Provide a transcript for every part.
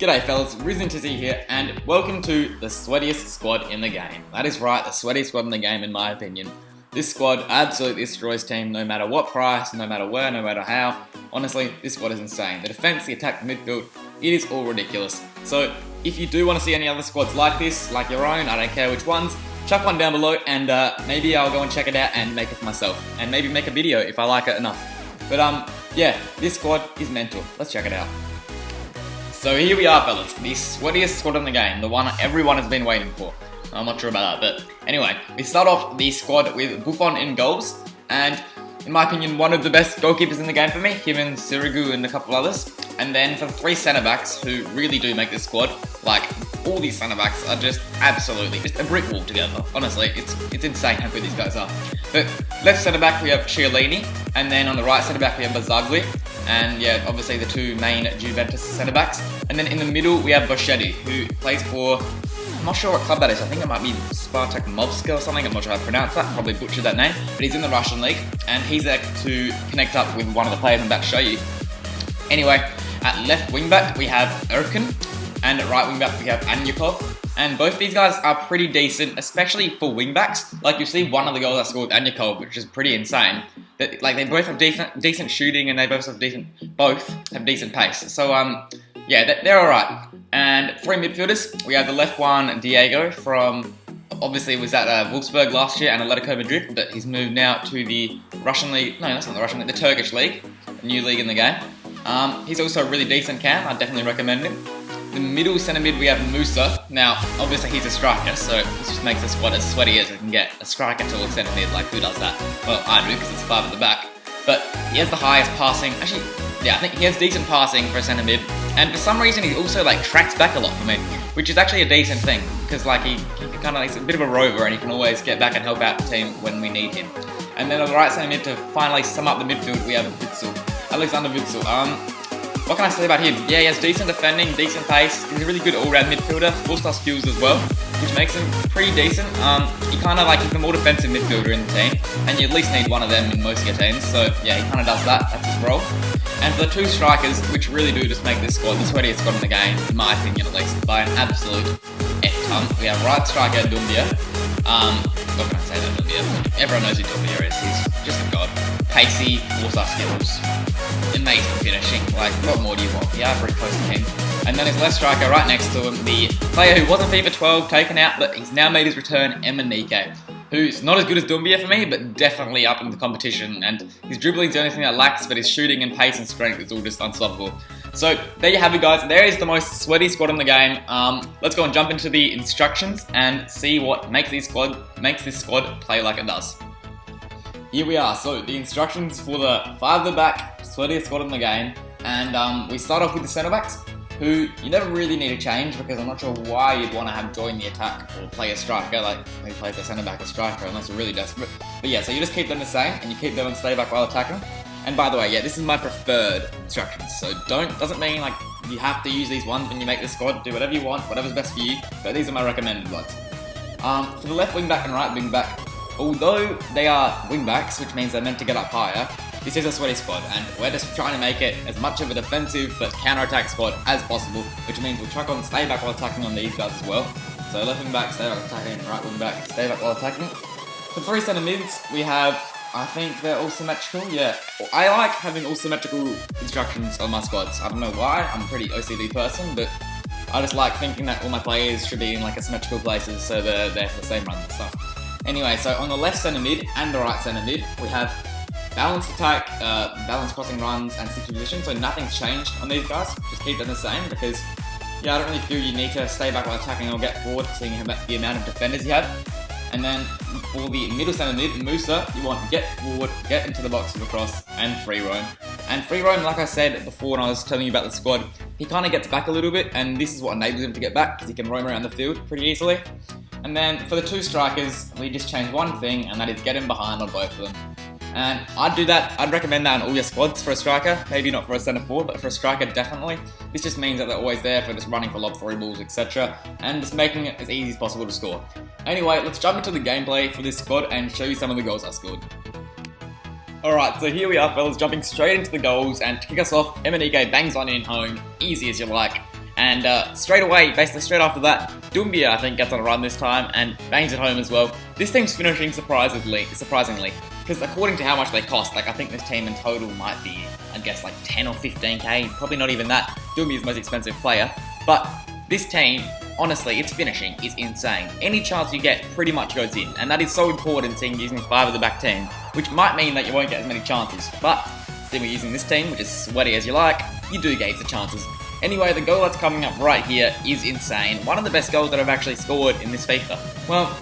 G'day fellas, Risen Tizzy here, and welcome to the sweatiest squad in the game. That is right, the sweatiest squad in the game in my opinion. This squad absolutely destroys team no matter what price, no matter where, no matter how. Honestly, this squad is insane. The defense, the attack, the midfield, it is all ridiculous. So if you do want to see any other squads like this, like your own, I don't care which ones, chuck one down below and maybe I'll go and check it out and make it for myself. And maybe make a video if I like it enough. But yeah, this squad is mental. Let's check it out. So here we are fellas, the sweatiest squad in the game, the one everyone has been waiting for. I'm not sure about that, but anyway, we start off the squad with Buffon in goals, and in my opinion, one of the best goalkeepers in the game for me, him and Sirigu and a couple others. And then for the three centre-backs who really do make this squad, like all these centre-backs are just absolutely, just a brick wall together. Honestly, it's insane how good these guys are. But left centre-back we have Chiellini, and then on the right centre-back we have Bazzagli. And yeah, obviously the two main Juventus centre-backs. And then in the middle we have Boschetti, who plays for, I'm not sure what club that is, I think it might be Spartak Movska or something, I'm not sure how to pronounce that, probably butchered that name. But he's in the Russian league, and he's there to connect up with one of the players I'm about to show you. Anyway, at left wing back we have Erkin, and at right wing back we have Anyukov. And both these guys are pretty decent, especially for wing backs. Like you see one of the goals I scored with Anyukov, which is pretty insane. That, like, they both have decent shooting, and they both have decent pace. So yeah, they're alright. And three midfielders, we have the left one, Diego, from, obviously was at Wolfsburg last year and Atletico Madrid, but he's moved now to the Russian league, no that's not the Russian league, the Turkish league, a new league in the game. He's also a really decent cam, I'd definitely recommend him. The middle centre mid we have Musa. Now, obviously he's a striker, so this just makes the squad as sweaty as it can get. A striker to a centre mid, like who does that? Well, I do, because it's 5 at the back. But he has the highest passing, actually, yeah, I think he has decent passing for a centre mid. And for some reason he also like tracks back a lot for me, which is actually a decent thing, because like he kind of, he's a bit of a rover and he can always get back and help out the team when we need him. And then on the right centre mid, to finally sum up the midfield, we have Witsel, Alexander Witsel. What can I say about him? Yeah, he has decent defending, decent pace, he's a really good all-round midfielder, 4-star skills as well, which makes him pretty decent. He kind of like, he's the more defensive midfielder in the team, and you at least need one of them in most of your teams, so yeah, he kind of does that, that's his role. And for the two strikers, which really do just make this squad the sweatiest squad in the game, in my opinion at least, by an absolute F-ton. We have right striker Doumbia. Not gonna say that Doumbia, everyone knows who Doumbia is, he's just a god. Pacey, 4-star skills, amazing finishing, like what more do you want? Yeah, pretty close to him. And then his left striker right next to him, the player who wasn't FIFA 12, taken out, but he's now made his return, EMENIKE, who's not as good as Doumbia for me, but definitely up in the competition, and his dribbling is the only thing that lacks, but his shooting and pace and strength is all just unstoppable. So there you have it guys, there is the most sweaty squad in the game. Let's go and jump into the instructions and see what makes this squad play like it does. Here we are, so the instructions for the 5 at the back, sweatiest squad in the game, and we start off with the centre-backs, who you never really need to change, because I'm not sure why you'd want to have join the attack or play a striker, like who plays a centre-back or striker, unless you're really desperate. But yeah, so you just keep them the same, and you keep them on stay back while attacking. And by the way, yeah, this is my preferred instructions, so doesn't mean like you have to use these ones when you make the squad, do whatever you want, whatever's best for you, but these are my recommended ones. For the left wing back and right wing back, although they are wing backs, which means they're meant to get up higher, this is a sweaty squad, and we're just trying to make it as much of a defensive but counter-attack squad as possible, which means we'll chuck on stay back while attacking on these guys as well. So left wing back, stay back while attacking, right wing back, stay back while attacking. For three centre mids, we have, I think they're all symmetrical, yeah. I like having all symmetrical instructions on my squads. I don't know why, I'm a pretty OCD person, but I just like thinking that all my players should be in like a symmetrical places so they're there for the same runs and stuff. Anyway, so on the left centre mid and the right centre mid, we have balanced attack, balanced crossing runs, and 60 position, so nothing's changed on these guys. Just keep them the same, because yeah, I don't really feel you need to stay back while attacking or get forward, seeing the amount of defenders you have. And then for the middle centre mid, Musa, you want get forward, get into the box with a cross, and free roam. And free roam, like I said before when I was telling you about the squad, he kind of gets back a little bit, and this is what enables him to get back, because he can roam around the field pretty easily. And then for the two strikers, we just change one thing, and that is get him behind on both of them. And I'd do that, I'd recommend that on all your squads for a striker, maybe not for a centre forward, but for a striker definitely. This just means that they're always there for just running for lob through balls, etc. and just making it as easy as possible to score. Anyway, let's jump into the gameplay for this squad and show you some of the goals I scored. Alright, so here we are fellas, jumping straight into the goals, and to kick us off, EMENIKE bangs on in home, easy as you like. And straight away, basically straight after that, Doumbia I think gets on a run this time and bangs it home as well. This team's finishing surprisingly, because according to how much they cost, like I think this team in total might be, I guess like 10 or 15k, probably not even that. Doumbia's the most expensive player, but this team, honestly, its finishing is insane. Any chance you get pretty much goes in, and that is so important seeing using 5 of the back team, which might mean that you won't get as many chances, but seeing we're using this team, which is sweaty as you like, you do get the chances. Anyway, the goal that's coming up right here is insane. One of the best goals that I've actually scored in this FIFA. Well,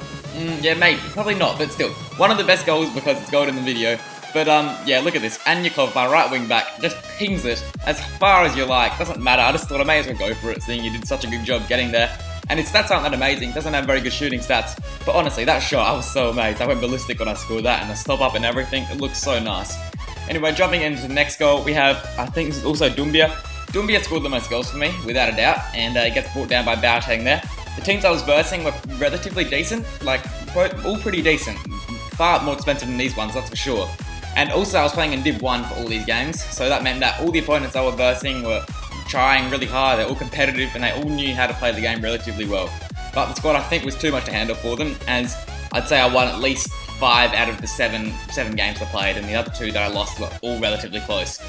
yeah, maybe. Probably not, but still. One of the best goals because it's gold in the video. But, yeah, look at this. Anyukov, my right wing back, just pings it as far as you like. Doesn't matter. I just thought I may as well go for it, seeing you did such a good job getting there. And his stats aren't that amazing. Doesn't have very good shooting stats. But honestly, that shot, I was so amazed. I went ballistic when I scored that, and the stop up and everything. It looks so nice. Anyway, jumping into the next goal, we have, I think this is also Doumbia. Doumbia scored the most goals for me, without a doubt, and he gets brought down by Boateng there. The teams I was versing were relatively decent, like, all pretty decent. Far more expensive than these ones, that's for sure. And also, I was playing in Div 1 for all these games, so that meant that all the opponents I was versing were trying really hard, they're all competitive, and they all knew how to play the game relatively well. But the squad, I think, was too much to handle for them, as I'd say I won at least 5 out of the 7 games I played, and the other 2 that I lost were all relatively close.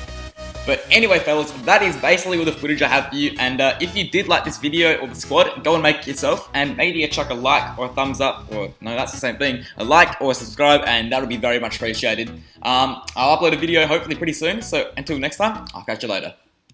But anyway, fellas, that is basically all the footage I have for you, and if you did like this video or the squad, go and make it yourself, and maybe chuck a like or a thumbs up, or no, that's the same thing, a like or a subscribe, and that would be very much appreciated. I'll upload a video hopefully pretty soon, so until next time, I'll catch you later.